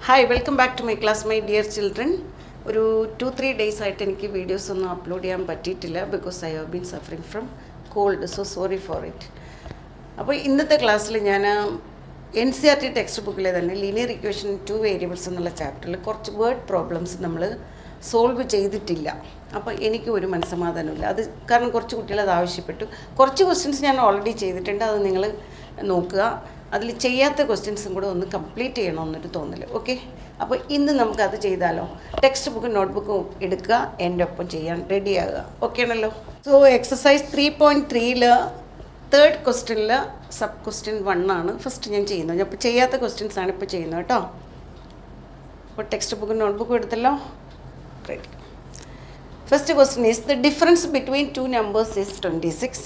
Hi, welcome back to my class, my dear children. ഒരു 2-3 days ആയിട്ട് എനിക്ക് videos ഒന്നും അപ്ലോഡ് ചെയ്യാൻ പറ്റിയിട്ടില്ല because I have been suffering from called, so sorry for it. അപ്പോൾ ഇന്നത്തെ ക്ലാസ്സിൽ ഞാൻ NCERT ടെക്സ്റ്റ് ബുക്കിലെ തന്നെ ലീനിയർ ഇക്വേഷൻ 2 വേരിയബിൾസ് എന്നുള്ള ചാപ്റ്ററിൽ കുറച്ച് വേർഡ് പ്രോബ്ലംസ് നമ്മൾ സോൾവ് ചെയ്തിട്ടില്ല. അപ്പോൾ എനിക്ക് ഒരു മനസ്സമാധാനമില്ല. അത് കാരണം കുറച്ച് കുട്ടികൾ അത് ആവശ്യപ്പെട്ടു. കുറച്ച് ക്വസ്റ്റ്യൻസ് ഞാൻ ഓൾറെഡി ചെയ്തിട്ടുണ്ട്, അത് നിങ്ങൾ നോക്കുക. അതിൽ ചെയ്യാത്ത ക്വസ്റ്റ്യൻസും കൂടെ ഒന്ന് കംപ്ലീറ്റ് ചെയ്യണമെന്നൊരു തോന്നൽ. ഓക്കെ, അപ്പോൾ ഇന്ന് നമുക്കത് ചെയ്താലോ? ടെക്സ്റ്റ് ബുക്കും നോട്ട്ബുക്കും എടുക്കുക, എൻ്റെ ഒപ്പം ചെയ്യാൻ റെഡിയാകുക. ഓക്കെ ആണല്ലോ? സോ എക്സസൈസ് 3.3 തേർഡ് ക്വസ്റ്റ്യനിൽ സബ് ക്വസ്റ്റ്യൻ 1 ആണ് ഫസ്റ്റ് ഞാൻ ചെയ്യുന്നത്. അപ്പോൾ ചെയ്യാത്ത ക്വസ്റ്റ്യൻസ് ആണ് ഇപ്പോൾ ചെയ്യുന്നത് കേട്ടോ. അപ്പോൾ ടെക്സ്റ്റ് ബുക്കും നോട്ട്ബുക്കും എടുത്തല്ലോ, ready. First question is, the difference between two numbers is 26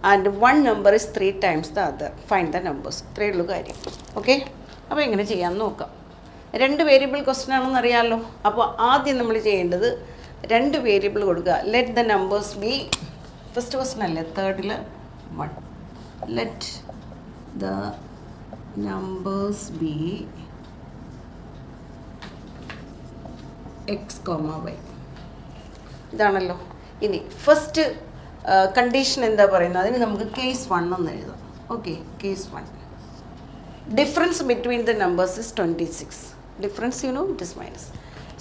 and one number is 3 times the other. Find the numbers. ഇത്രയേ ഉള്ളൂ കാര്യം. ഓക്കെ, അപ്പോൾ എങ്ങനെ ചെയ്യാമെന്ന് നോക്കാം. 2 വേരിയബിൾ ക്വസ്റ്റ്യൻ ആണെന്ന് അറിയാമല്ലോ. അപ്പോൾ ആദ്യം നമ്മൾ ചെയ്യേണ്ടത് 2 വേരിയബിൾ കൊടുക്കുക. Let the numbers B, first question അല്ലേ, തേർഡിൽ 1. Let the numbers B x, y. ഇതാണല്ലോ. ഇനി ഫസ്റ്റ് കണ്ടീഷൻ എന്താ പറയുന്നത്? അതിന് നമുക്ക് കേസ് 1 എന്ന് എഴുതാം. Okay, case 1, difference between the numbers is 26. Difference it is minus.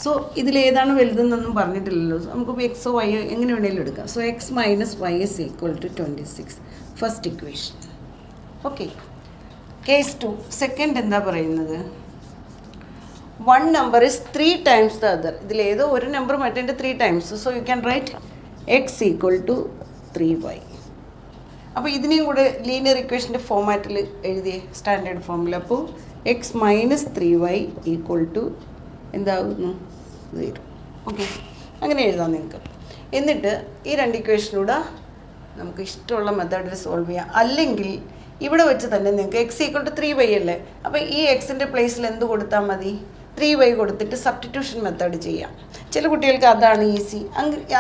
So ഇതിലേതാണ് വലുതെന്നൊന്നും പറഞ്ഞിട്ടില്ലല്ലോ. നമുക്കിപ്പോൾ എക്സോ വൈ എങ്ങനെ വേണമെങ്കിലും എടുക്കാം. So x minus y is equal to 26, first equation. Okay, case 2, second എന്താ പറയുന്നത്? One number is 3 times the other. ഇതിലേതോ ഒരു നമ്പർ മറ്റേ 3 times. So you can write x equal to 3y. അപ്പോൾ ഇതിനെയും കൂടെ ലീനിയർ ഇക്വേഷൻ്റെ ഫോമാറ്റിൽ എഴുതിയ സ്റ്റാൻഡേർഡ് ഫോമിൽ. അപ്പോൾ x minus 3y equal to എന്താകുന്നു? 0. ഓക്കെ, അങ്ങനെ എഴുതാം നിങ്ങൾക്ക്. എന്നിട്ട് ഈ 2 ഇക്വേഷനിലൂടെ നമുക്ക് ഇഷ്ടമുള്ള മെത്തേഡിൽ സോൾവ് ചെയ്യാം. അല്ലെങ്കിൽ ഇവിടെ വെച്ച് തന്നെ നിങ്ങൾക്ക് എക്സ് ഈക്വൽ ടു 3y അല്ലേ, അപ്പോൾ ഈ എക്സിൻ്റെ പ്ലേസിൽ എന്ത് കൊടുത്താൽ മതി? 3y കൊടുത്തിട്ട് സബ്സ്റ്റിറ്റ്യൂഷൻ മെത്തേഡ് ചെയ്യാം. ചില കുട്ടികൾക്ക് അതാണ് ഈസി.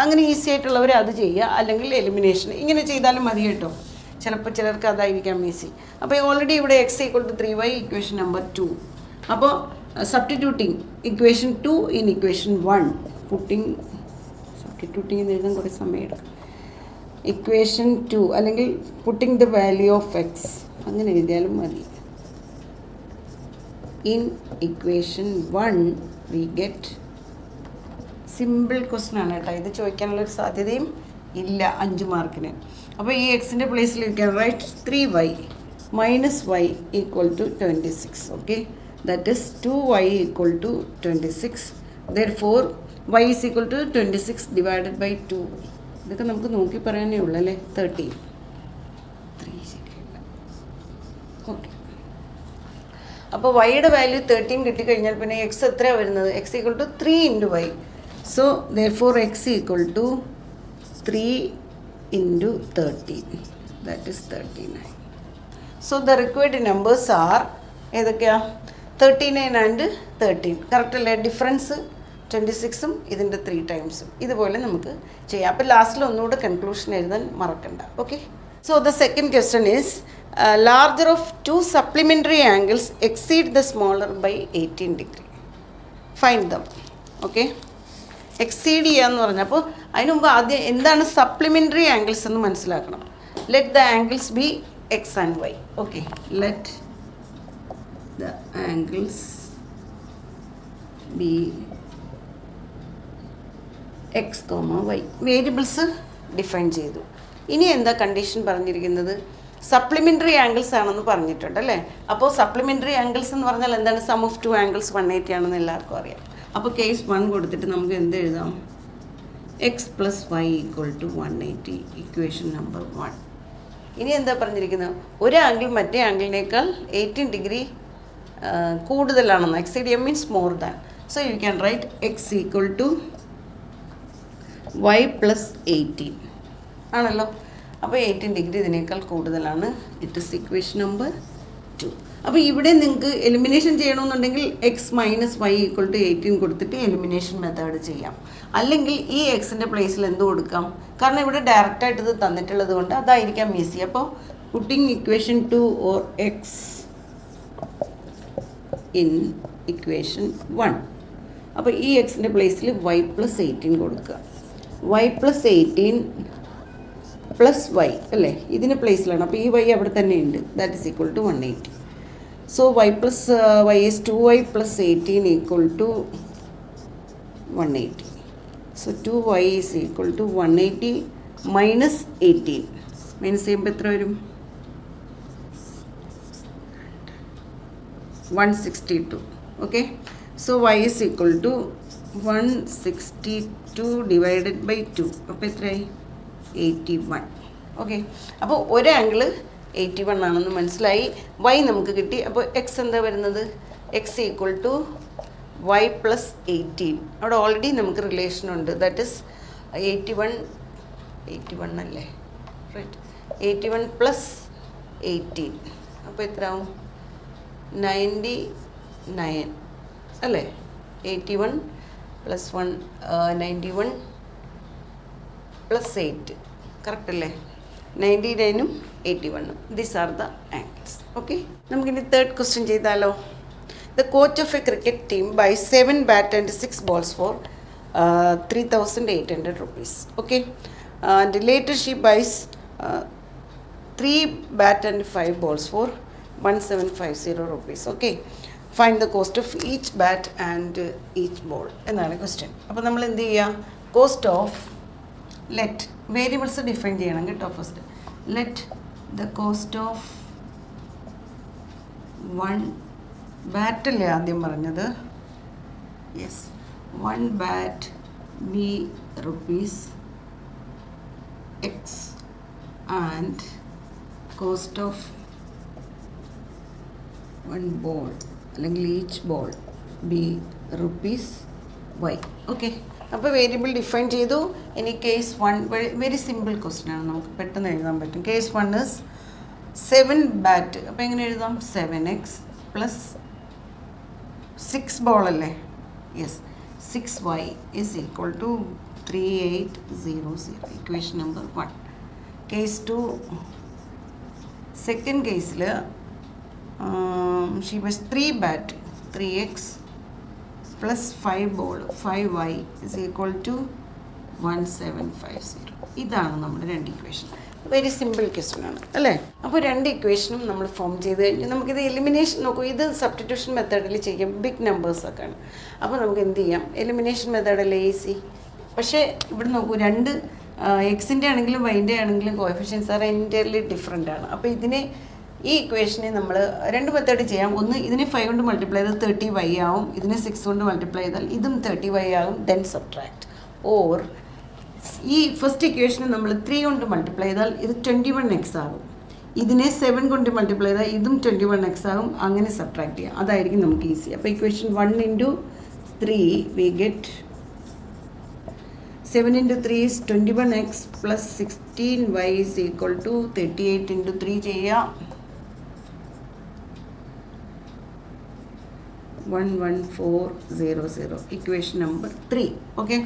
അങ്ങനെ ഈസി ആയിട്ടുള്ളവർ അത് ചെയ്യുക, അല്ലെങ്കിൽ എലിമിനേഷൻ ഇങ്ങനെ ചെയ്താലും മതി കേട്ടോ. ചിലപ്പോൾ ചിലർക്ക് അതായിരിക്കാം ഈസി. അപ്പോൾ ഓൾറെഡി ഇവിടെ x equal to 3y, equation number 2. അപ്പോൾ substituting equation 2 in equation 1, substituting എഴുതാൻ കുറേ സമയം എടുക്കും. ഇക്വേഷൻ 2 അല്ലെങ്കിൽ putting the value of x, അങ്ങനെ എഴുതിയാലും മതി. In equation 1 we get, simple question ആണ് കേട്ടോ. ഇത് ചോദിക്കാനുള്ളൊരു സാധ്യതയും ഇല്ല 5 മാർക്കിന്. അപ്പോൾ ഈ എക്സിൻ്റെ പ്ലേസിൽ you can write 3y minus y equal to 26. Okay, that is 2y equal to 26. therefore y is equal to 26 divided by 2. ഇതൊക്കെ നമുക്ക് നോക്കി പറയാനേ ഉള്ളൂ അല്ലേ. 13. 3 ശരിയല്ല. ഓക്കെ, അപ്പോൾ വൈയുടെ വാല്യൂ 13 കിട്ടിക്കഴിഞ്ഞാൽ പിന്നെ എക്സ് എത്രയാണ് വരുന്നത്? X equal to 3 into y. So therefore x equal to 3 into 13, that is 39. So the required numbers are ഏതൊക്കെയാണ്? 39 ആൻഡ് 13. കറക്റ്റ് അല്ലേ? ഡിഫറൻസ് 26ഉം ഇതിൻ്റെ 3 ടൈംസും. ഇതുപോലെ നമുക്ക് ചെയ്യാം. അപ്പോൾ ലാസ്റ്റിൽ ഒന്നുകൂടെ കൺക്ലൂഷൻ എഴുതാൻ മറക്കണ്ട. Okay, so the second question is, larger of 2 supplementary angles exceed the smaller by 18 degree. Find them. Okay, exceed ചെയ്യാന്ന് പറഞ്ഞപ്പോൾ അതിന് മുമ്പ് ആദ്യം എന്താണ് സപ്ലിമെൻ്ററി ആംഗിൾസ് എന്ന് മനസ്സിലാക്കണം. Let the angles be x and y. Okay, let the angles be x comma y. Variables define ചെയ്തു. ഇനി എന്താ കണ്ടീഷൻ പറഞ്ഞിരിക്കുന്നത്? സപ്ലിമെൻ്ററി ആംഗിൾസ് ആണെന്ന് പറഞ്ഞിട്ടുണ്ട് അല്ലേ. അപ്പോൾ സപ്ലിമെൻ്ററി ആംഗിൾസ് എന്ന് പറഞ്ഞാൽ എന്താണ്? സം ഓഫ് 2 ആംഗിൾസ് 180 ആണെന്ന് എല്ലാവർക്കും അറിയാം. അപ്പോൾ കേസ് 1 കൊടുത്തിട്ട് നമുക്ക് എന്ത് എഴുതാം? X plus y equal to 180, equation number 1. ഇനി എന്താ പറഞ്ഞിരിക്കുന്നത്? ഒരു ആംഗിൾ മറ്റേ ആംഗിളിനേക്കാൾ 18 ഡിഗ്രി കൂടുതലാണെന്ന്. Exceed means more than. So you can write x equal to y plus 18 ആണല്ലോ. അപ്പോൾ 18 ഡിഗ്രി ഇതിനേക്കാൾ കൂടുതലാണ്. It is equation number 2. അപ്പോൾ ഇവിടെ നിങ്ങൾക്ക് എലിമിനേഷൻ ചെയ്യണമെന്നുണ്ടെങ്കിൽ x minus y equal to 18 കൊടുത്തിട്ട് എലിമിനേഷൻ മെത്തേഡ് ചെയ്യാം. അല്ലെങ്കിൽ ഈ എക്സിൻ്റെ പ്ലേസിൽ എന്ത് കൊടുക്കാം? കാരണം ഇവിടെ ഡയറക്റ്റായിട്ട് ഇത് തന്നിട്ടുള്ളത് കൊണ്ട് അതായിരിക്കാം ഈസി. അപ്പോൾ putting equation 2 or x in equation 1. അപ്പോൾ ഈ എക്സിൻ്റെ പ്ലേസിൽ വൈ പ്ലസ് 18 കൊടുക്കുക. വൈ പ്ലസ് 18 പ്ലസ് വൈ അല്ലേ, ഇതിൻ്റെ പ്ലേസിലാണ്. അപ്പോൾ ഈ വൈ അവിടെ തന്നെ ഉണ്ട്. That is equal to 180. So y plus y is 2y plus 18 equal to 180. So 2y is equal to 180 minus 18. Minus ചെയ്യുമ്പോൾ എത്ര വരും? 162. Okay, so y is equal to 162 divided by 2. അപ്പോൾ എത്രയായി? 81. ഓക്കെ, അപ്പോൾ ഒരു ആംഗിള് 81 ആണെന്ന് മനസ്സിലായി. y നമുക്ക് കിട്ടി. അപ്പോൾ x എന്താ വരുന്നത്? x equal to y plus 18. അവിടെ ഓൾറെഡി നമുക്ക് റിലേഷൻ ഉണ്ട്. ദാറ്റ് ഇസ് 81 അല്ലേ, റൈറ്റ്? 81 പ്ലസ് 18 അപ്പോൾ എത്ര ആവും? 99 അല്ലേ? 81 പ്ലസ് 1 91 പ്ലസ് 8 കറക്റ്റ് അല്ലേ? 99ഉം 81ഉം. These are the angles. Okay, നമുക്കിനി തേർഡ് ക്വസ്റ്റ്യൻ ചെയ്താലോ? The coach of a cricket team buy 7 bat and 6 balls for 3,800 rupees. Okay, and later she buys 3 bat and 5 balls for 1750 rupees. Okay, find the cost of each bat and each ball എന്നാണ് question. അപ്പോൾ നമ്മൾ എന്ത് ചെയ്യുക? Cost of let variables define ചെയ്യണം കേട്ടോ. First let the cost of 1 ബാറ്റല്ലേ ആദ്യം പറഞ്ഞത്? Yes, 1 bat B rupees x and cost of 1 ball അല്ലെങ്കിൽ each ball B rupees y. Okay, അപ്പോൾ വേരിയബിൾ ഡിഫൈൻ ചെയ്തു. ഇനി കേസ് 1 വെരി സിമ്പിൾ ക്വസ്റ്റ്യൻ ആണ്, നമുക്ക് പെട്ടെന്ന് എഴുതാൻ പറ്റും. Case 1 is 7 bat. അപ്പോൾ എങ്ങനെ എഴുതാം? 7x പ്ലസ് 6 ബോൾ അല്ലേ? Yes, 6y is equal to 3800. Equation number 1. Case 2, second കേസിൽ she was 3 bat, 3x plus 5 ball, 5y is equal to 1750. ഇതാണ് നമ്മുടെ രണ്ട് ഇക്വേഷൻ. വെരി സിമ്പിൾ ക്വസ്റ്റ്യൻ ആണ് അല്ലേ? അപ്പോൾ രണ്ട് ഇക്വേഷനും നമ്മൾ ഫോം ചെയ്ത് കഴിഞ്ഞ് നമുക്കിത് എലിമിനേഷൻ നോക്കൂ. ഇത് സബ്സ്റ്റിറ്റ്യൂഷൻ മെത്തേഡിൽ ചെയ്യാം, ബിഗ് നമ്പേഴ്സൊക്കെ ആണ്. അപ്പോൾ നമുക്ക് എന്ത് ചെയ്യാം? എലിമിനേഷൻ മെത്തേഡല്ലേ ഈസി. പക്ഷേ ഇവിടെ നോക്കൂ, രണ്ട് എക്സിൻ്റെ ആണെങ്കിലും വൈൻ്റെ ആണെങ്കിലും കോഎഫിഷ്യൻസ് ആർ എൻറ്റയർലി ഡിഫറെൻ്റ് ആണ്. അപ്പോൾ ഇതിനെ ഈ ഇക്വേഷനെ നമ്മൾ രണ്ട് മെത്തേഡ് ചെയ്യാം. ഒന്ന്, ഇതിനെ 5 കൊണ്ട് മൾട്ടിപ്ലൈ ചെയ്താൽ 30y ആവും. ഇതിനെ 6 കൊണ്ട് മൾട്ടിപ്ലൈ ചെയ്താൽ ഇതും 30y ആവും. Then subtract. ഓർ ഈ ഫസ്റ്റ് ഇക്വേഷനെ നമ്മൾ 3 കൊണ്ട് മൾട്ടിപ്ലൈ ചെയ്താൽ ഇത് 21x ആകും. ഇതിനെ 7 കൊണ്ട് മൾട്ടിപ്ലൈ ചെയ്താൽ ഇതും 21x ആകും. അങ്ങനെ സബ്ട്രാക്ട് ചെയ്യാം. അതായിരിക്കും നമുക്ക് ഈസി. അപ്പോൾ equation 1 × 3 we get 7 × 3 is 21x plus 16y is equal to 38 × 3 ചെയ്യാം. 11400. Equation number 3. ഓക്കെ,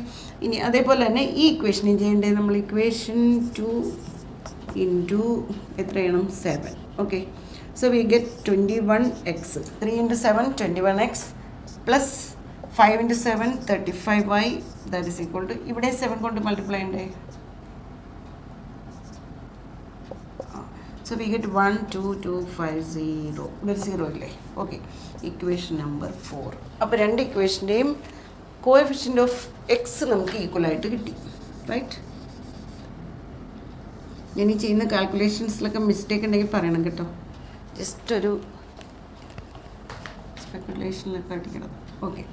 ഇനി അതേപോലെ തന്നെ ഈ ഇക്വേഷനും ചെയ്യേണ്ടത് നമ്മൾ ഇക്വേഷൻ 2 × എത്ര ചെയ്യണം? 7. Okay, so we get 21x. 3 × 7 21x plus 5 × 7 35y. That is equal to, ഇവിടെ 7 കൊണ്ട് മൾട്ടിപ്ലൈ ഉണ്ടേ. So we get 12250. ഇവിടെ 0 ഇല്ലേ? Okay, equation number 4. അപ്പോൾ രണ്ട് ഇക്വേഷൻ്റെയും കോഎഫിഷ്യൻ്റ് ഓഫ് എക്സ് നമുക്ക് ഈക്വലായിട്ട് കിട്ടി, റൈറ്റ്? ഞാൻ ഈ ചെയ്യുന്ന കാൽക്കുലേഷൻസിലൊക്കെ മിസ്റ്റേക്ക് ഉണ്ടെങ്കിൽ പറയണം കേട്ടോ. ജസ്റ്റ് ഒരു സ്പെക്കുലേഷനിലൊക്കെ അടിക്കണം. ഓക്കെ,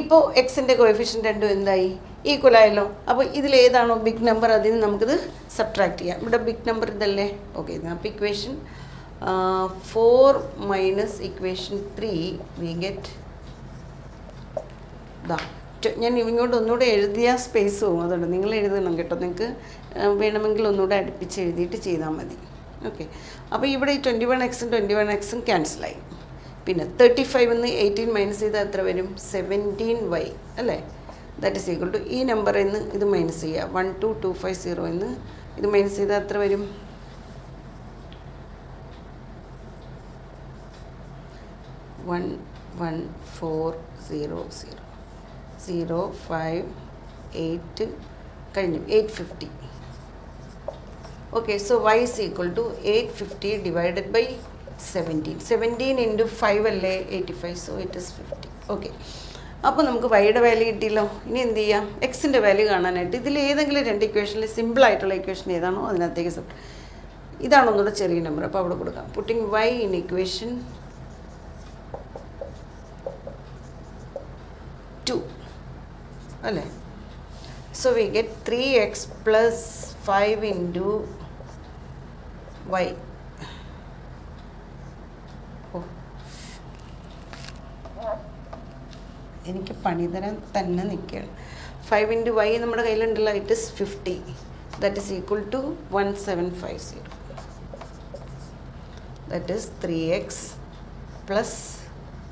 ഇപ്പോൾ എക്സിൻ്റെ കോഎഫിഷ്യൻ്റ് രണ്ടും എന്തായി? ഈക്വൽ ആയല്ലോ. അപ്പോൾ ഇതിലേതാണോ ബിഗ് നമ്പർ അതിന് നമുക്കിത് സബ്ട്രാക്ട് ചെയ്യാം. ഇവിടെ ബിഗ് നമ്പർ ഇതല്ലേ? ഓക്കെ, അപ്പോൾ equation 4 minus equation 3 we get ദാ. ഞാൻ ഇങ്ങോട്ട് ഒന്നുകൂടെ എഴുതിയ സ്പേസ് പോകും, അതുകൊണ്ട് നിങ്ങൾ എഴുതണം കേട്ടോ. നിങ്ങൾക്ക് വേണമെങ്കിൽ ഒന്നുകൂടെ അടുപ്പിച്ച് എഴുതിയിട്ട് ചെയ്താൽ മതി. ഓക്കെ, അപ്പോൾ ഇവിടെ ഈ 21x-ഉം 21x-ഉം ക്യാൻസലായി. പിന്നെ 35 നിന്ന് 18 മൈനസ് ചെയ്താൽ എത്ര വരും? 17y അല്ലേ? ദാറ്റ് ഈസ് ഈക്വൽ ടു, ഈ നമ്പറിൽ നിന്ന് ഇത് മൈനസ് ചെയ്യുക. 12250 എന്ന് ഇത് മൈനസ് ചെയ്താൽ എത്ര വരും? 1 1400 0 5 8 കഴിഞ്ഞു 850. Okay, so y is equal to 850 divided by 17. 17 into 5 അല്ലേ 85, so it is 50. Okay, അപ്പോൾ നമുക്ക് വൈയുടെ വാല്യൂ കിട്ടിയല്ലോ. ഇനി എന്ത് ചെയ്യാം? എക്സിൻ്റെ വാല്യൂ കാണാനായിട്ട് ഇതിൽ ഏതെങ്കിലും രണ്ട് ഇക്വേഷനിൽ സിമ്പിളായിട്ടുള്ള ഇക്വേഷൻ ഏതാണോ അതിനകത്തേക്ക് ഇതാണ് ഒന്നുകൂടെ ചെറിയ നമ്പർ, അപ്പോൾ അവിടെ കൊടുക്കാം. പുട്ടിങ് y in equation 2 അല്ലേ. So we get 3x plus 5 into y. എനിക്ക് പണി തരാൻ തന്നെ നിൽക്കുകയാണ്. 5 into y നമ്മുടെ കയ്യിലുണ്ടല്ലോ, it is 50. That is equal to 1750. That is 3x plus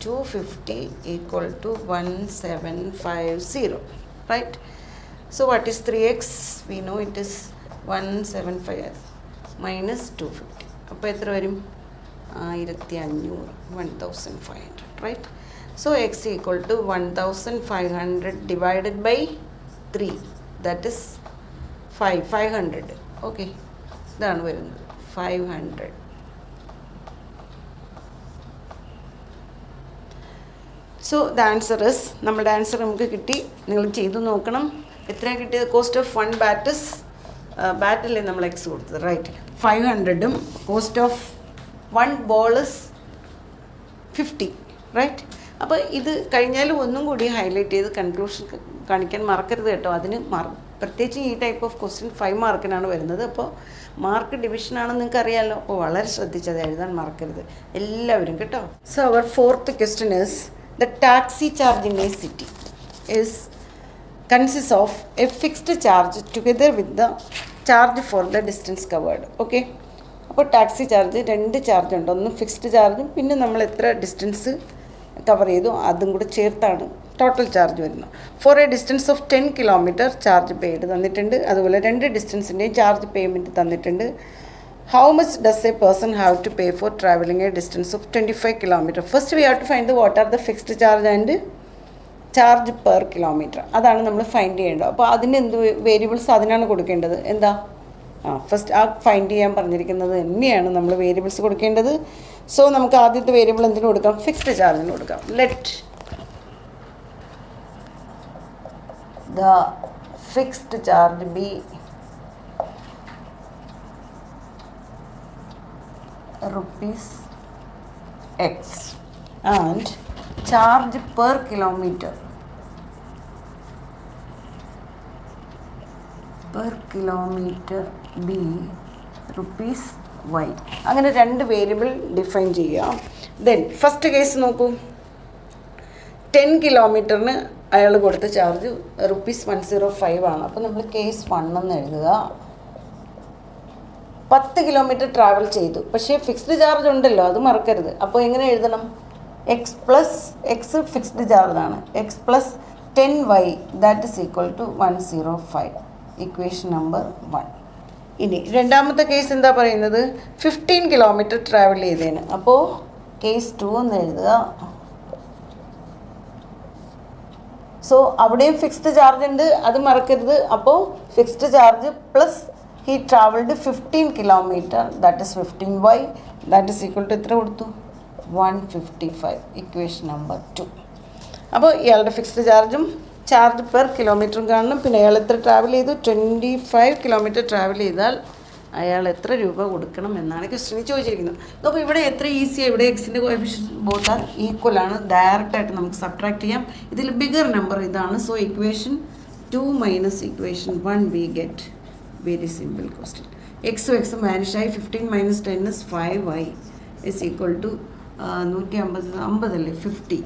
250 equal to 1750. Right. So what is 3x? We know it is 175 minus 250. അപ്പോൾ എത്ര വരും? 1500, 1500, right? So x equal to 1500 divided by 3, that is 500. Okay, ഇതാണ് വരുന്നത് 500. So the answer is, നമ്മളുടെ answer നമുക്ക് കിട്ടി. നിങ്ങൾ ചെയ്തു നോക്കണം. എത്ര കിട്ടിയത്? കോസ്റ്റ് ഓഫ് 1 ബാറ്റല്ലേ നമ്മൾ എക്സ് കൊടുത്തത്, റൈറ്റ്. 500ഉം cost of 1 ball is 50, right. അപ്പോൾ ഇത് കഴിഞ്ഞാലും ഒന്നും കൂടി ഹൈലൈറ്റ് ചെയ്ത് കൺക്ലൂഷൻ കാണിക്കാൻ മറക്കരുത് കേട്ടോ. അതിന് പ്രത്യേകിച്ച് ഈ ടൈപ്പ് ഓഫ് ക്വസ്റ്റ്യൻ 5 മാർക്കിനാണ് വരുന്നത്. അപ്പോൾ മാർക്ക് ഡിവിഷനാണെന്ന് നിങ്ങൾക്ക് അറിയാമല്ലോ. അപ്പോൾ വളരെ ശ്രദ്ധിച്ചത് എഴുതാൻ മറക്കരുത് എല്ലാവരും കേട്ടോ. So our fourth question is the taxi charge in a city is consists of a fixed charge together with the charge for the distance covered. Okay, അപ്പോൾ ടാക്സി ചാർജ് 2 ചാർജ് ഉണ്ട്. ഒന്ന് ഫിക്സ്ഡ് ചാർജും പിന്നെ നമ്മൾ എത്ര ഡിസ്റ്റൻസ് കവർ ചെയ്തു അതും കൂടെ ചേർത്താണ് ടോട്ടൽ ചാർജ് വരുന്നത്. For a distance of 10 kilometre charge paid തന്നിട്ടുണ്ട്. അതുപോലെ 2 ഡിസ്റ്റൻസിൻ്റെയും ചാർജ് പേയ്മെൻറ്റ് തന്നിട്ടുണ്ട്. How much does a person have to pay for travelling a distance of 25 kilometre? First we have to find what are the fixed charge and charge per kilometre. അതാണ് നമ്മൾ find ചെയ്യേണ്ടത്. അപ്പോൾ അതിന് എന്ത് variables അതിനാണ് കൊടുക്കേണ്ടത്. എന്താ? ഫസ്റ്റ് ആ ഫൈൻഡ് ചെയ്യാൻ പറഞ്ഞിരിക്കുന്നത് തന്നെയാണ് നമ്മൾ വേരിയബിൾസ് കൊടുക്കേണ്ടത്. സോ നമുക്ക് ആദ്യത്തെ വേരിയബിൾ എന്തിനു കൊടുക്കാം? ഫിക്സ്ഡ് ചാർജിന് കൊടുക്കാം. Let the fixed charge B rupees x and charge per kilometer b rupees y. അങ്ങനെ 2 വേരിയബിൾ ഡിഫൈൻ ചെയ്യാം. ദെൻ ഫസ്റ്റ് കേസ് നോക്കൂ. 10 കിലോമീറ്ററിന് അയാൾ കൊടുത്ത ചാർജ് ₹105 ആണ്. അപ്പോൾ നമ്മൾ കേസ് 1 എന്ന് എഴുതുക. 10 കിലോമീറ്റർ ട്രാവൽ ചെയ്തു, പക്ഷേ ഫിക്സ്ഡ് ചാർജ് ഉണ്ടല്ലോ, അത് മറക്കരുത്. അപ്പോൾ എങ്ങനെ എഴുതണം? എക്സ് ഫിക്സ്ഡ് ചാർജാണ്. X plus 10y that is equal to 105. Equation number 1. ഇനി രണ്ടാമത്തെ കേസ് എന്താ പറയുന്നത്? 15 കിലോമീറ്റർ ട്രാവൽ ചെയ്തതിന്. അപ്പോൾ കേസ് 2 എന്ന് എഴുതുക. സോ അവിടെയും ഫിക്സ്ഡ് ചാർജ് ഉണ്ട്, അത് മറക്കരുത്. അപ്പോൾ fixed charge plus he travelled 15 kilometer, that is 15y, that is equal to എത്ര കൊടുത്തു? 155. Equation number 2. അപ്പോൾ ഇയാളുടെ ഫിക്സ്ഡ് ചാർജും ചാർജ് പെർ കിലോമീറ്ററും കാണണം. പിന്നെ അയാൾ എത്ര ട്രാവൽ ചെയ്തു? 25 കിലോമീറ്റർ ട്രാവൽ ചെയ്താൽ അയാൾ എത്ര രൂപ കൊടുക്കണം എന്നാണ് ക്വസ്റ്റ്യനിൽ ചോദിച്ചിരിക്കുന്നത്. അപ്പോൾ ഇവിടെ എത്ര ഈസിയാണ്. ഇവിടെ എക്സിൻ്റെ കോഎഫിഷ്യൻറ്റ് ബോത്ത് ആർ ഈക്വൽ ആണ്. ഡയറക്റ്റായിട്ട് നമുക്ക് സബ്ട്രാക്ട് ചെയ്യാം. ഇതിൽ ബിഗർ നമ്പർ ഇതാണ്. So equation 2 minus equation 1 we get very simple question. x vanish ആയി. 15 minus 10 is 5y is equal to 150 50.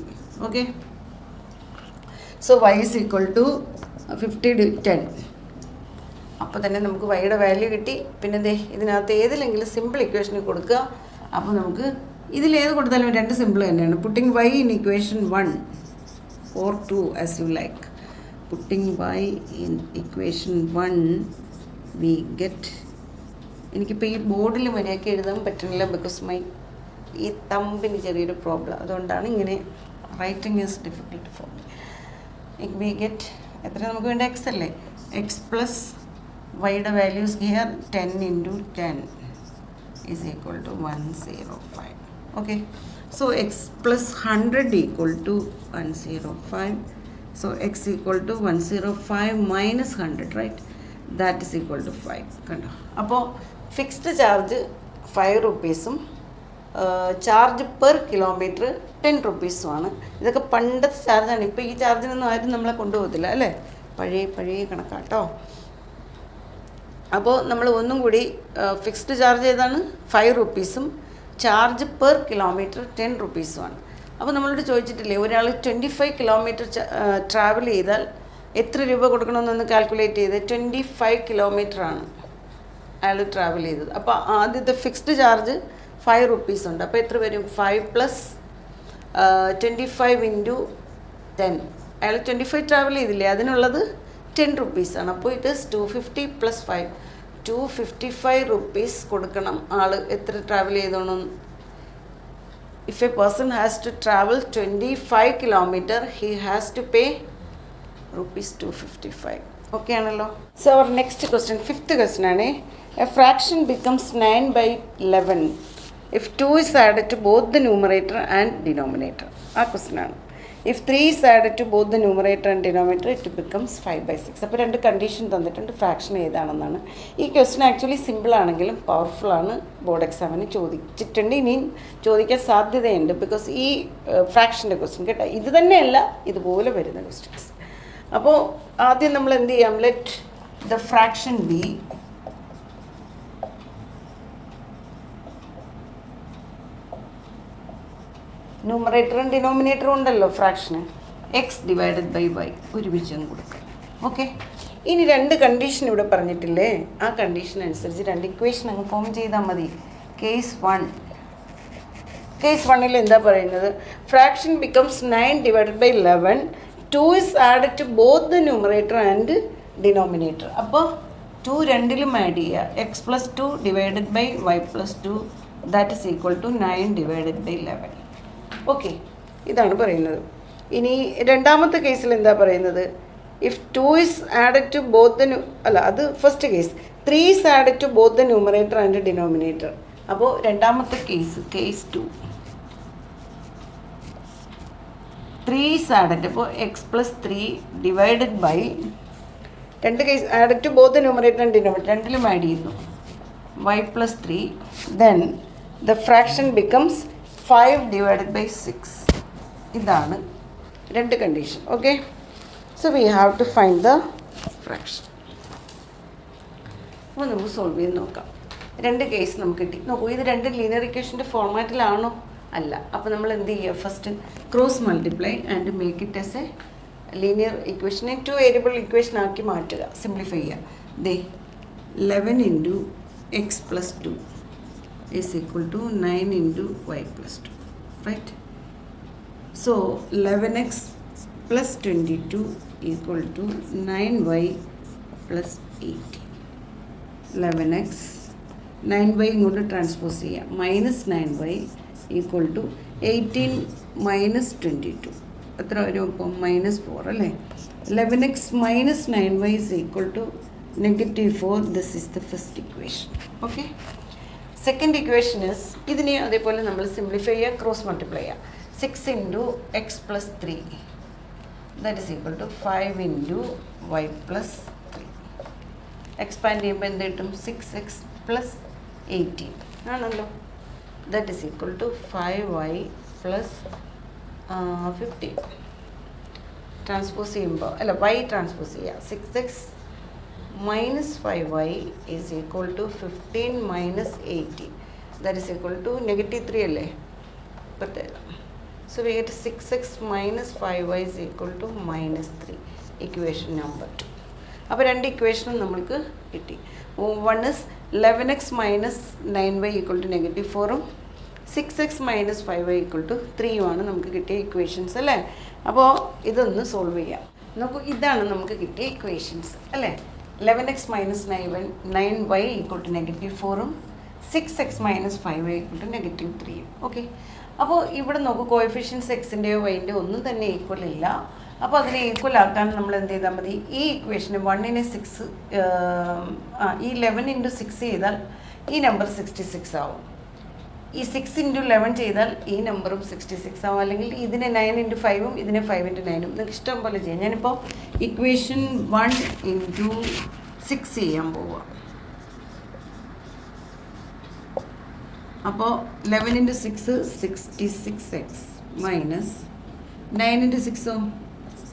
Okay, so y is equal to 50 10. അപ്പോൾ തന്നെ നമുക്ക് വൈയുടെ വാല്യൂ കിട്ടി. പിന്നെ ഇതിനകത്ത് ഏതിലെങ്കിലും സിമ്പിൾ ഇക്വേഷന് കൊടുക്കുക. അപ്പോൾ നമുക്ക് ഇതിലേത് കൊടുത്താലും 2 സിമ്പിൾ തന്നെയാണ്. Putting y in equation 1 or 2 as you like. Putting y in equation 1 we get, എനിക്കിപ്പോൾ ഈ ബോർഡിൽ മര്യാദയ്ക്ക് എഴുതാൻ പറ്റുന്നില്ല ബിക്കോസ് ഈ തമ്പിന് ചെറിയൊരു പ്രോബ്ലം, അതുകൊണ്ടാണ് ഇങ്ങനെ Writing is difficult for me. We get എത്ര നമുക്ക് വേണ്ട എക്സ് അല്ലേ, എക്സ് പ്ലസ് വൈയുടെ values here 10 into 10 is equal to 105. Okay, so x plus 100 equal to 105. So x equal to 105 minus 100, right? That is equal to 5. കണ്ടോ, അപ്പോൾ fixed charge 5 rupees-ഉം charge per kilometre 10 rupees-ഉമാണ്. ഇതൊക്കെ പണ്ടത്തെ ചാർജാണ്. ഇപ്പോൾ ഈ ചാർജിനൊന്നും ആരും നമ്മളെ കൊണ്ടുപോകത്തില്ല അല്ലേ, പഴയ കണക്കാട്ടോ. അപ്പോൾ നമ്മൾ ഒന്നും കൂടി ഫിക്സ്ഡ് ചാർജ് ഏതാണ് 5 rupees-ഉം ചാർജ് പെർ കിലോമീറ്റർ 10 rupees-ഉമാണ്. അപ്പോൾ നമ്മളോട് ചോദിച്ചിട്ടില്ലേ, ഒരാൾ 25 kilometer ട്രാവൽ ചെയ്താൽ എത്ര രൂപ കൊടുക്കണമെന്നൊന്ന് കാൽക്കുലേറ്റ് ചെയ്ത്. 25 kilometer ആണ് അയാൾ ട്രാവൽ ചെയ്തത്. അപ്പോൾ ആദ്യത്തെ ഫിക്സ്ഡ് ചാർജ് 5 rupees ഉണ്ട്. അപ്പോൾ എത്ര വരും, 5 plus 25 into 10. അയാൾ 25 ട്രാവൽ ചെയ്തില്ലേ, അതിനുള്ളത് 10 rupees ആണ്. അപ്പോൾ ഇറ്റ് ഈസ് 250 plus 5, 255 rupees കൊടുക്കണം ആൾ എത്ര ട്രാവൽ ചെയ്തോണം. If a person has to travel 25 kilometer, he has to pay ₹255. Okay ആണല്ലോ. So our next question, 5th question ആണ്. A fraction becomes 9/11 if 2 is added to both the numerator and denominator. ആ question ആണ്. If 3 is added to both the numerator and denominator, it becomes 5/6. അപ്പോൾ 2 condition തന്നിട്ടുണ്ട്, fraction ഏതാണെന്നാണ്. ഈ question actually simple ആണെങ്കിലും പവർഫുള്ളാണ്. Board എക്സാമിന് ചോദിച്ചിട്ടുണ്ട്, ഇനിയും ചോദിക്കാൻ സാധ്യതയുണ്ട്. ബിക്കോസ് ഈ ഫ്രാക്ഷൻ്റെ ക്വസ്റ്റ്യൻ കേട്ടോ, ഇത് തന്നെയല്ല ഇതുപോലെ വരുന്ന ക്വസ്റ്റ്യൻസ്. അപ്പോൾ ആദ്യം നമ്മൾ എന്ത് ചെയ്യാം, ലെറ്റ് ദ ഫ്രാക്ഷൻ ബി ന്യൂമറേറ്ററും ഡിനോമിനേറ്ററും ഉണ്ടല്ലോ ഫ്രാക്ഷന്, എക്സ് ഡിവൈഡഡ് ബൈ വൈ ഒരുമിച്ചും കൊടുക്കുക. ഓക്കെ, ഇനി 2 കണ്ടീഷൻ ഇവിടെ പറഞ്ഞിട്ടില്ലേ, ആ കണ്ടീഷൻ അനുസരിച്ച് 2 ഇക്വേഷൻ അങ്ങ് ഫോം ചെയ്താൽ മതി. കേസ് 1ൽ എന്താ പറയുന്നത്, fraction becomes 9/11, 2 is added to both the numerator and denominator. അപ്പോൾ 2 രണ്ടിലും ആഡ് ചെയ്യുക, x plus 2 divided by y plus 2, that is equal to 9/11. Okay, ഇതാണ് പറയുന്നത്. ഇനി രണ്ടാമത്തെ കേസിൽ എന്താ പറയുന്നത്, if 2 is added to both the അത് first case, 3 is added to both the numerator and denominator. അപ്പോൾ രണ്ടാമത്തെ കേസ് 2, 3 is added, അപ്പോൾ x plus 3 divided by 2 case added to both the numerator and denominator, രണ്ടിലും add ചെയ്യുന്നു, y plus 3, then the fraction becomes 5/6. ഇതാണ് 2 condition. Okay, so we have to find the fraction. അപ്പോൾ നമുക്ക് solve ചെയ്ത് നോക്കാം. 2 case നമുക്ക് കിട്ടി. നോക്കൂ, ഇത് 2 ലീനിയർ ഇക്വേഷൻ്റെ ഫോർമാറ്റിലാണോ, അല്ല. അപ്പോൾ നമ്മൾ എന്ത് ചെയ്യുക, first cross multiply and make it as a linear ഇക്വേഷനെ 2 വേരിയബിൾ ഇക്വേഷൻ ആക്കി മാറ്റുക, സിംപ്ലിഫൈ ചെയ്യുക. 11 into x plus 2 is equal to 9 into y plus 2, right? So 11x plus 22 equal to 9y plus 18. 11x 9y ഇങ്ങോട്ട് transpose ചെയ്യാം, minus 9y equal to 18 minus 22. എത്ര വരും അപ്പോൾ, -4 അല്ലേ. 11x minus 9y is equal to -4. This is the first equation. Okay. Second equation is, ഇതിനെ അതേപോലെ നമ്മൾ simplify ചെയ്യുക, ക്രോസ് മൾട്ടിപ്ലൈ ചെയ്യുക. 6 into x plus 3, that is equal to 5 into y plus 3. Expand ചെയ്യുമ്പോൾ എന്ത് കിട്ടും, 6x plus 18 ആണല്ലോ. That is equal to 5y plus 15. Transpose ചെയ്യുമ്പോൾ അല്ല, y ട്രാൻസ്പോസ് ചെയ്യുക, 6x minus 5y is equal to 15 minus 18, that is equal to -3 അല്ലേ. So we get 6x minus 5y is equal to -3, equation number 2. അപ്പോൾ 2 ഇക്വേഷനും നമ്മൾക്ക് കിട്ടി. One is 11x minus 9y equal to -4ഉം 6x minus 5y equal to 3യുമാണ് നമുക്ക് കിട്ടിയ equations അല്ലേ. അപ്പോൾ ഇതൊന്ന് സോൾവ് ചെയ്യാം. നോക്കൂ, ഇതാണ് നമുക്ക് കിട്ടിയ ഇക്വേഷൻസ് അല്ലേ. 11x minus 9y equal to -4ഉം 6x minus 5y equal to -3യും. ഓക്കെ, അപ്പോൾ ഇവിടെ നോക്കൂ, കോഎഫിഷ്യൻസ് എക്സിൻ്റെയോ വൈൻ്റെയോ ഒന്നും തന്നെ ഈക്വൽ ഇല്ല. അപ്പോൾ അതിനെ ഈക്വൽ ആക്കാൻ നമ്മൾ എന്ത് ചെയ്താൽ മതി, ഈ ഇക്വേഷന് 1നെ 6 ഈ 11 × 6 ചെയ്താൽ ഈ നമ്പർ 66 ആവും. ഈ 6 × 11 ചെയ്താൽ ഈ നമ്പറും 66 ആവും. അല്ലെങ്കിൽ ഇതിനെ 9 × 5ഉം ഇതിനെ 5 × 9ഉം നിങ്ങൾക്ക് ഇഷ്ടം പോലെ ചെയ്യാം. ഞാനിപ്പോൾ ഇക്വേഷൻ 1 × 6 ചെയ്യാൻ പോവുക. അപ്പോൾ 11 × 6 66x മൈനസ് 9 × 6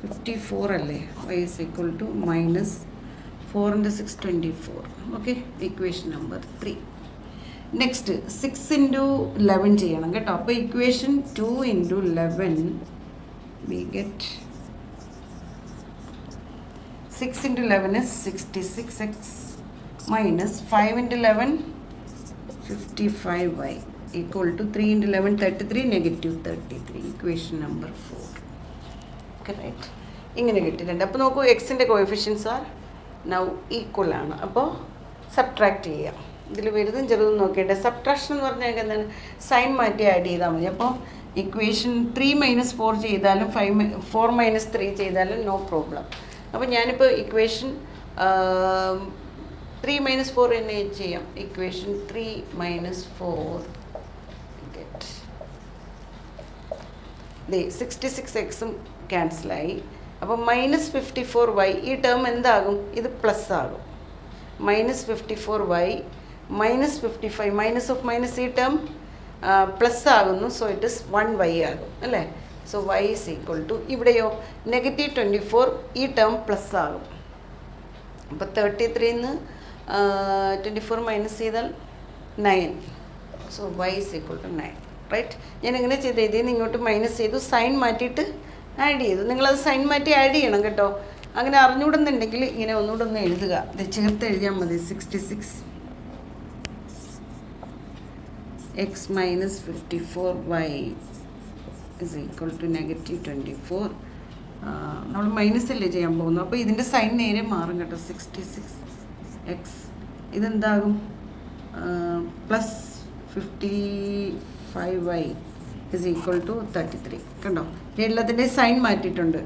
54 അല്ലേ. y is equal to minus 4 × 6 24. Okay, equation number 3. Next 6 × 11 ചെയ്യണം കേട്ടോ. അപ്പോൾ equation 2 × 11 we get 6 × 11 is 66x minus 5 × 11 55y equal to 3 × 11 33 negative 33. Equation number 4. Right, ഇങ്ങനെ കിട്ടിയിട്ടുണ്ട്. അപ്പോൾ നോക്കൂ, എക്സിൻ്റെ കോഎഫിഷ്യൻസ് ആർ നൗ ഈക്വൽ ആണ്. അപ്പോൾ സബ്ട്രാക്ട് ചെയ്യാം. ഇതിൽ വലുതും ചെറുതും നോക്കേണ്ട. സബ്ട്രാക്ഷൻ എന്ന് പറഞ്ഞാൽ എന്താണ്, സൈൻ മാറ്റി ആഡ് ചെയ്താൽ മതി. അപ്പോൾ ഇക്വേഷൻ 3 - 4 ചെയ്താലും 4 - 3 ചെയ്താലും നോ പ്രോബ്ലം. അപ്പോൾ ഞാനിപ്പോൾ ഇക്വേഷൻ 3 - 4 തന്നെ ചെയ്യാം. ഇക്വേഷൻ 3 - 4 ഗെറ്റ് 66xും ക്യാൻസലായി. അപ്പോൾ -54y, ഈ ടേം എന്താകും, ഇത് പ്ലസ് ആകും. -54y -55 മൈനസ് ഓഫ് മൈനസ്, ഈ ടേം പ്ലസ് ആകുന്നു. സോ ഇറ്റ് ഇസ് 1y ആകും അല്ലേ. So y is equal to, ഇവിടെയോ -24, ഈ ടേം പ്ലസ് ആകും. അപ്പോൾ 33 ന്ന് 24 മൈനസ് ചെയ്താൽ 9. സോ y is equal to 9. Right, ഞാൻ എങ്ങനെ ചെയ്ത് ഇതിൽ നിന്ന് ഇങ്ങോട്ട് മൈനസ് ചെയ്തു, സൈൻ മാറ്റിയിട്ട് ആഡ് ചെയ്തു. നിങ്ങളത് സൈൻ മാറ്റി ആഡ് ചെയ്യണം കേട്ടോ. അങ്ങനെ അറിഞ്ഞുകൂടുന്നുണ്ടെങ്കിൽ ഇങ്ങനെ ഒന്നുകൂടെ ഒന്ന് എഴുതുക, ഇത് ചേർത്ത് എഴുതിയാൽ മതി. 66x - 54y is equal to -24. നമ്മൾ മൈനസ് അല്ലേ ചെയ്യാൻ പോകുന്നു. അപ്പോൾ ഇതിൻ്റെ സൈൻ നേരെ മാറും കേട്ടോ. 66x ഇതെന്താകും, +55y is equal to 33. കണ്ടോ, എല്ലാത്തിൻ്റെ സൈൻ മാറ്റിയിട്ടുണ്ട്.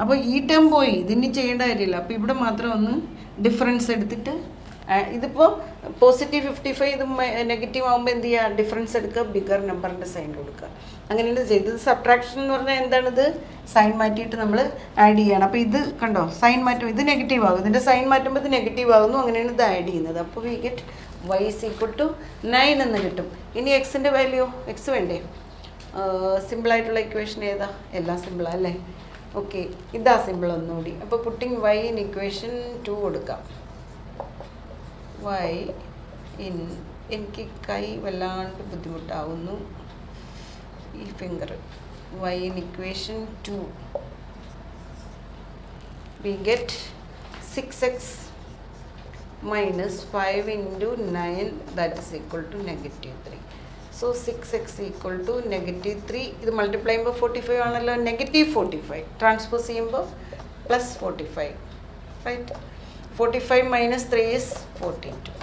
അപ്പോൾ ഈ ടേം പോയി, ഇതിന് ചെയ്യേണ്ട കാര്യമില്ല. അപ്പോൾ ഇവിടെ മാത്രം ഒന്ന് ഡിഫറൻസ് എടുത്തിട്ട്, ഇതിപ്പോൾ +55, ഇത് നെഗറ്റീവ് ആകുമ്പോൾ എന്ത് ചെയ്യുക, ഡിഫറൻസ് എടുക്കുക, ബിഗർ നമ്പറിൻ്റെ സൈൻ കൊടുക്കുക. അങ്ങനെയാണ് ചെയ്തത്. സബ്ട്രാക്ഷൻ എന്ന് പറഞ്ഞാൽ എന്താണിത്, സൈൻ മാറ്റിയിട്ട് നമ്മൾ ആഡ് ചെയ്യണം. അപ്പോൾ ഇത് കണ്ടോ, സൈൻ മാറ്റും, ഇത് നെഗറ്റീവ് ആകും, ഇതിൻ്റെ സൈൻ മാറ്റുമ്പോൾ ഇത് നെഗറ്റീവ് ആകുന്നു. അങ്ങനെയാണ് ഇത് ആഡ് ചെയ്യുന്നത്. അപ്പോൾ we get y is equal to 9 എന്ന് കിട്ടും. ഇനി എക്സിൻ്റെ വാല്യൂ, എക്സ് വേണ്ടേ, സിമ്പിളായിട്ടുള്ള ഇക്വേഷൻ ഏതാ, എല്ലാം സിമ്പിളാണ് അല്ലേ. ഓക്കെ, ഇതാ സിമ്പിൾ ഒന്നുകൂടി. അപ്പോൾ പുട്ടിങ് y ഇൻ ഇക്വേഷൻ 2 കൊടുക്കാം. y ഇൻ, എനിക്ക് കൈ വല്ലാണ്ട് ബുദ്ധിമുട്ടാവുന്നു, ഈ finger. y in equation 2 we get 6x minus 5 into 9, that is equal to -3. So 6x equal to -3. ഇത് മൾട്ടിപ്ലൈ ചെയ്യുമ്പോൾ 45 ആണല്ലോ, -45. ട്രാൻസ്പോസ് ചെയ്യുമ്പോൾ +45. Right, 45 - 3 is 42.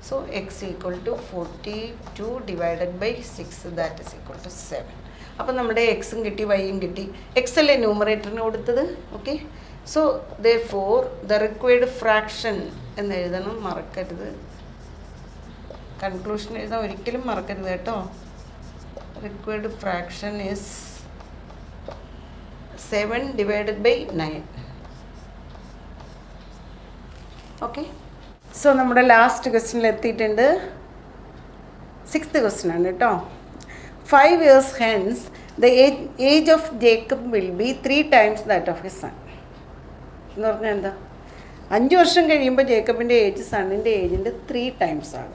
So x equal to 42 divided by 6, that is equal to 7. അപ്പോൾ നമ്മുടെ എക്സും കിട്ടി, വൈയും കിട്ടി. X അല്ലേ ന്യൂമറേറ്ററിന് കൊടുത്തത്. Okay, so therefore the required fraction എന്ന് എഴുതണം, മറക്കരുത്. കൺക്ലൂഷൻ എഴുതാൻ ഒരിക്കലും മറക്കരുത് കേട്ടോ. Required fraction is 7 divided by 9. Okay, so നമ്മുടെ ലാസ്റ്റ് ക്വസ്റ്റ്യനിൽ എത്തിയിട്ടുണ്ട്. 6th ക്വസ്റ്റ്യൻ ആണ് കേട്ടോ. 5 years hence the age of Jacob will be 3 times that of his son. എന്ന് പറഞ്ഞാൽ എന്താ, 5 വർഷം കഴിയുമ്പോൾ ജേക്കബിൻ്റെ ഏജ് സണ്ണിൻ്റെ ഏജിൻ്റെ 3 times ആണ്.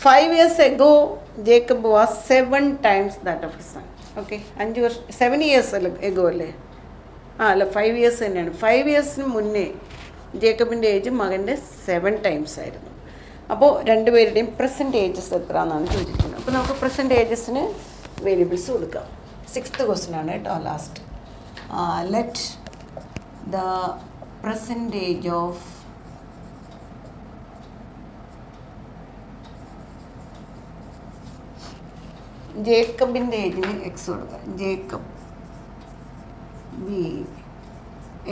5 years ago Jacob was 7 times that of his son. Okay, 5 വർഷം 7 years എഗോ അല്ലേ, അല്ല 5 years തന്നെയാണ്. 5 yearsന് മുന്നേ ജേക്കബിൻ്റെ ഏജ് മകൻ്റെ 7 times ആയിരുന്നു. അപ്പോൾ രണ്ടുപേരുടെയും പ്രസൻറ്റ് ഏജസ് എത്രയാണെന്നാണ് ചോദിച്ചിട്ടുള്ളത്. അപ്പോൾ നമുക്ക് പ്രസൻറ്റ് ഏജസിന് വേരിയബിൾസ് കൊടുക്കാം. 6th ക്വസ്റ്റ്യൻ ആണ് കേട്ടോ, last. Let the percentage of ജേക്കബിൻ്റെ ഏജിന് എക്സ് കൊടുക്കുക. Jacob be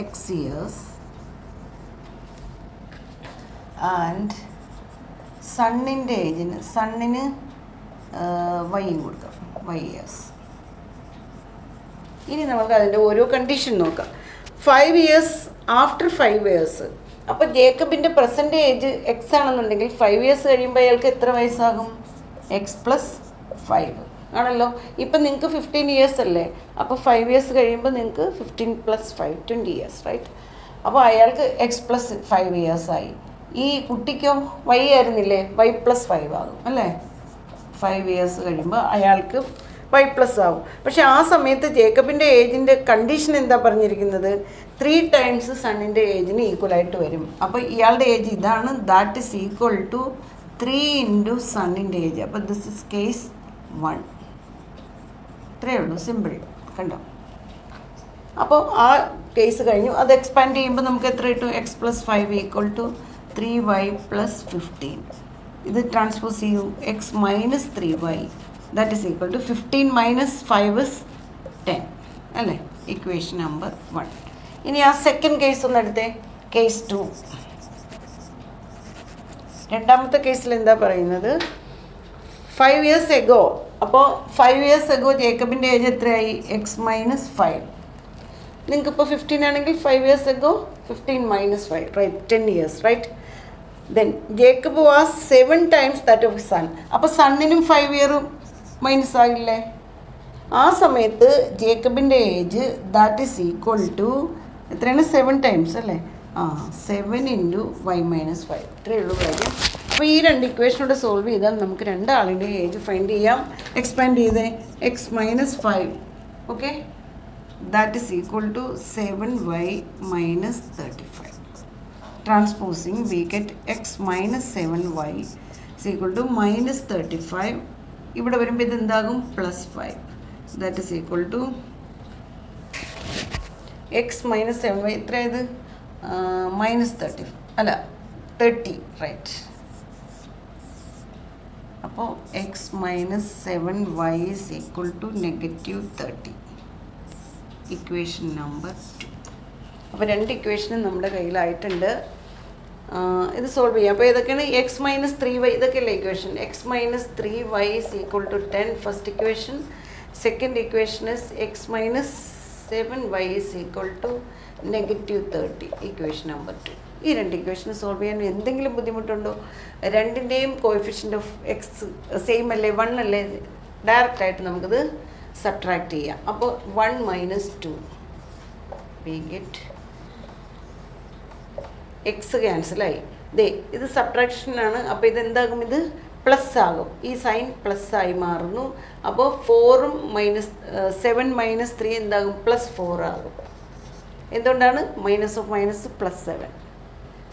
x years and സണ്ണിൻ്റെ ഏജിന് വൈയും കൊടുക്കാം, വൈ ഇയേഴ്സ്. ഇനി നമുക്ക് അതിൻ്റെ ഓരോ കണ്ടീഷൻ നോക്കാം. 5 years ആഫ്റ്റർ 5 years. അപ്പോൾ ജേക്കബിൻ്റെ പ്രസൻറ്റ് ഏജ് എക്സ് ആണെന്നുണ്ടെങ്കിൽ 5 years കഴിയുമ്പോൾ അയാൾക്ക് എത്ര വയസ്സാകും? എക്സ് പ്ലസ് 5 ആണല്ലോ. ഇപ്പം നിങ്ങൾക്ക് 15 years അല്ലേ, അപ്പോൾ 5 years കഴിയുമ്പോൾ നിങ്ങൾക്ക് 15 + 5 20 years, റൈറ്റ്? അപ്പോൾ അയാൾക്ക് എക്സ് പ്ലസ് 5 years ആയി. ഈ കുട്ടിക്കോ വൈ ആയിരുന്നില്ലേ, വൈ പ്ലസ് 5 ആകും അല്ലേ. 5 years കഴിയുമ്പോൾ അയാൾക്ക് വൈ പ്ലസ് ആവും. പക്ഷെ ആ സമയത്ത് ജേക്കബിൻ്റെ ഏജിൻ്റെ കണ്ടീഷൻ എന്താ പറഞ്ഞിരിക്കുന്നത്? 3 times സണ്ണിൻ്റെ ഏജിന് ഈക്വലായിട്ട് വരും. അപ്പോൾ ഇയാളുടെ ഏജ് ഇതാണ്, that is equal to 3 into സണ്ണിൻ്റെ ഏജ്. അപ്പോൾ ദിസ് ഇസ് കേസ് 1. ഇത്രയേ ഉള്ളൂ, സിമ്പിൾ. കണ്ടോ? അപ്പോൾ ആ കേസ് കഴിഞ്ഞു. അത് എക്സ്പാൻഡ് ചെയ്യുമ്പോൾ നമുക്ക് എത്ര കിട്ടും? X plus 5 equal to 3y + 15. ഇത് ട്രാൻസ്പോസ് ചെയ്യും, x minus 3y that is equal to 15 - 5 is 10 അല്ലേ. Equation number 1. ഇനി ആ സെക്കൻഡ് കേസ് ഒന്ന് എടുത്തേ, കേസ് 2. രണ്ടാമത്തെ കേസിൽ എന്താ പറയുന്നത്? 5 years ago. അപ്പോൾ 5 years ago ജേക്കബിൻ്റെ ഏജ് എത്രയായി? X minus 5. നിങ്ങൾക്കിപ്പോൾ 15 ആണെങ്കിൽ 5 years ago 15 - 5, right? 10 years, right? Then Jacob was 7 times that of son. അപ്പോൾ സണ്ണിനും 5 year മൈനസ് ആകില്ലേ? ആ സമയത്ത് ജേക്കബിൻ്റെ age that is equal to എത്രയാണ്? 7 times അല്ലേ. 7 into y - 5. ഇത്രയേ ഉള്ളൂ കാര്യം. അപ്പോൾ ഈ 2 ഇക്വേഷനോട് സോൾവ് ചെയ്താൽ നമുക്ക് 2 ആളുടെ ഏജ് ഫൈൻഡ് ചെയ്യാം. എക്സ്പാൻഡ് ചെയ്തേ, x minus 5, okay, that is equal to 7y - 35. Transposing, we get x minus 7y is equal to minus 35. ഇവിടെ വരുമ്പോൾ ഇത് എന്താകും? +5. That is equal to x minus 7y എത്രയായത്? -30 അല്ല 30, റൈറ്റ്? അപ്പോൾ x minus 7y is equal to -30. Equation number 2. അപ്പോൾ 2 ഇക്വേഷനും നമ്മുടെ കയ്യിലായിട്ടുണ്ട്. ഇത് സോൾവ് ചെയ്യാം. അപ്പോൾ ഇതൊക്കെയാണ് എക്സ് മൈനസ് 3y, ഇതൊക്കെയല്ലേ ഇക്വേഷൻ. X minus 3y is equal to 10, first equation. Second equation is x minus 7y is equal to -30, equation number 2. ഈ 2 ഇക്വേഷൻ സോൾവ് ചെയ്യാൻ എന്തെങ്കിലും ബുദ്ധിമുട്ടുണ്ടോ? രണ്ടിൻ്റെയും കോഎഫിഷ്യൻ്റ് ഓഫ് എക്സ് സെയിം അല്ലേ, 1 അല്ലേ. ഡയറക്റ്റായിട്ട് നമുക്കിത് സബ്ട്രാക്ട് ചെയ്യാം. അപ്പോൾ 1 - 2 we get എക്സ് ക്യാൻസലായി. ഇത് സബ്ട്രാക്ഷനാണ്. അപ്പോൾ ഇതെന്താകും? ഇത് പ്ലസ് ആകും. ഈ സൈൻ പ്ലസ് ആയി മാറുന്നു. അപ്പോൾ 4ഉം -7 - 3 എന്താകും? +4 ആകും. എന്തുകൊണ്ടാണ്? Minus of minus +7.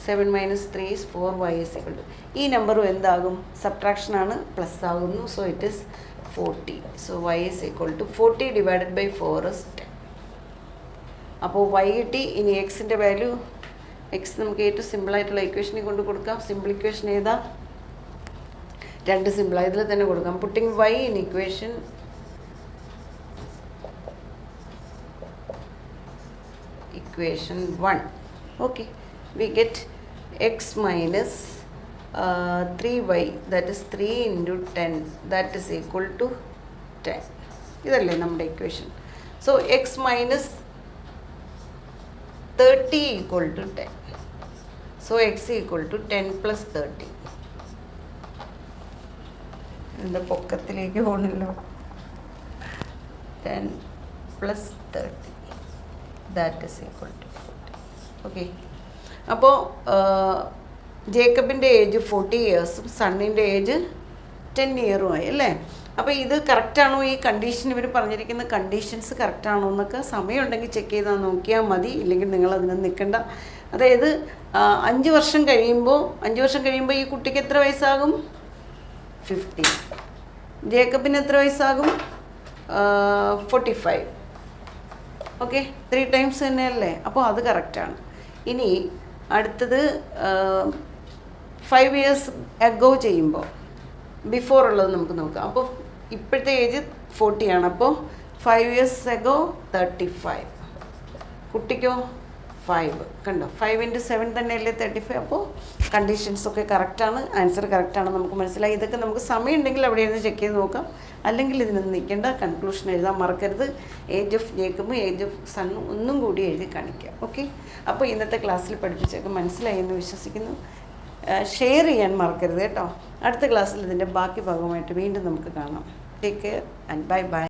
7 - 3 is 4y is equal to, ഈ നമ്പറും എന്താകും? സബ്ട്രാക്ഷനാണ്, പ്ലസ് ആകുന്നു. So it is 40. So y is equal to 40 divided by 4 is 10. അപ്പോൾ y കിട്ടി. ഇനി എക്സിൻ്റെ വാല്യൂ, എക്സ് നമുക്ക് ഏറ്റവും സിമ്പിളായിട്ടുള്ള ഇക്വേഷനിൽ കൊണ്ട് കൊടുക്കാം. സിമ്പിൾ ഇക്വേഷൻ ഏതാ? 2 സിമ്പിളാണ്, ഇതിൽ തന്നെ കൊടുക്കാം. Putting y in equation equation 1. Okay, we get x minus 3y, that is 3 into 10, that is equal to 10. ഇതല്ലേ നമ്മുടെ equation. So x minus 30 equal to 10. So x equal to 10 plus 30. ഇതിൻ്റെ പൊക്കത്തിലേക്ക് പോകണല്ലോ. 10 plus 30. That is equal to 40. Okay. അപ്പോൾ ജേക്കബിൻ്റെ age 40 years, സണ്ണിൻ്റെ age 10 years ആയി അല്ലേ. അപ്പോൾ ഇത് കറക്റ്റാണോ? ഈ condition ഇവർ പറഞ്ഞിരിക്കുന്ന കണ്ടീഷൻസ് കറക്റ്റാണോ എന്നൊക്കെ സമയമുണ്ടെങ്കിൽ ചെക്ക് ചെയ്താൽ നോക്കിയാൽ മതി. ഇല്ലെങ്കിൽ നിങ്ങൾ അതിനൊന്നും നിൽക്കണ്ട. അതായത് 5 വർഷം കഴിയുമ്പോൾ ഈ കുട്ടിക്ക് എത്ര വയസ്സാകും? 50. ജേക്കബിന് എത്ര വയസ്സാകും? 45. ഓക്കെ, 3 times തന്നെയല്ലേ. അപ്പോൾ അത് കറക്റ്റാണ്. ഇനി അടുത്തത് 5 years ago ചെയ്യുമ്പോൾ ബിഫോർ ഉള്ളത് നമുക്ക് നോക്കാം. അപ്പോൾ ഇപ്പോഴത്തെ ഏജ് 40 ആണ്. അപ്പോൾ 5 years ago 35. കുട്ടിക്കോ 5. കണ്ടോ, 5 × 7 തന്നെയല്ലേ 35. അപ്പോൾ കണ്ടീഷൻസൊക്കെ കറക്റ്റാണ്, ആൻസർ കറക്റ്റാണ്, നമുക്ക് മനസ്സിലായി. ഇതൊക്കെ നമുക്ക് സമയം ഉണ്ടെങ്കിൽ അവിടെ ഇരുന്ന് ചെക്ക് ചെയ്ത് നോക്കാം. അല്ലെങ്കിൽ ഇതിനൊന്നും നിൽക്കേണ്ട, കൺക്ലൂഷൻ എഴുതാൻ മറക്കരുത്. ഏജ് ഓഫ് ജേക്കബും ഏജ് ഓഫ് സണ്ണും ഒന്നും കൂടി എഴുതി കാണിക്കുക. ഓക്കെ, അപ്പോൾ ഇന്നത്തെ ക്ലാസ്സിൽ പഠിപ്പിച്ചൊക്കെ മനസ്സിലായി എന്ന് വിശ്വസിക്കുന്നു. ഷെയർ ചെയ്യാൻ മറക്കരുത് കേട്ടോ. അടുത്ത ക്ലാസ്സിൽ ഇതിൻ്റെ ബാക്കി ഭാഗമായിട്ട് വീണ്ടും നമുക്ക് കാണാം. Take care and bye bye.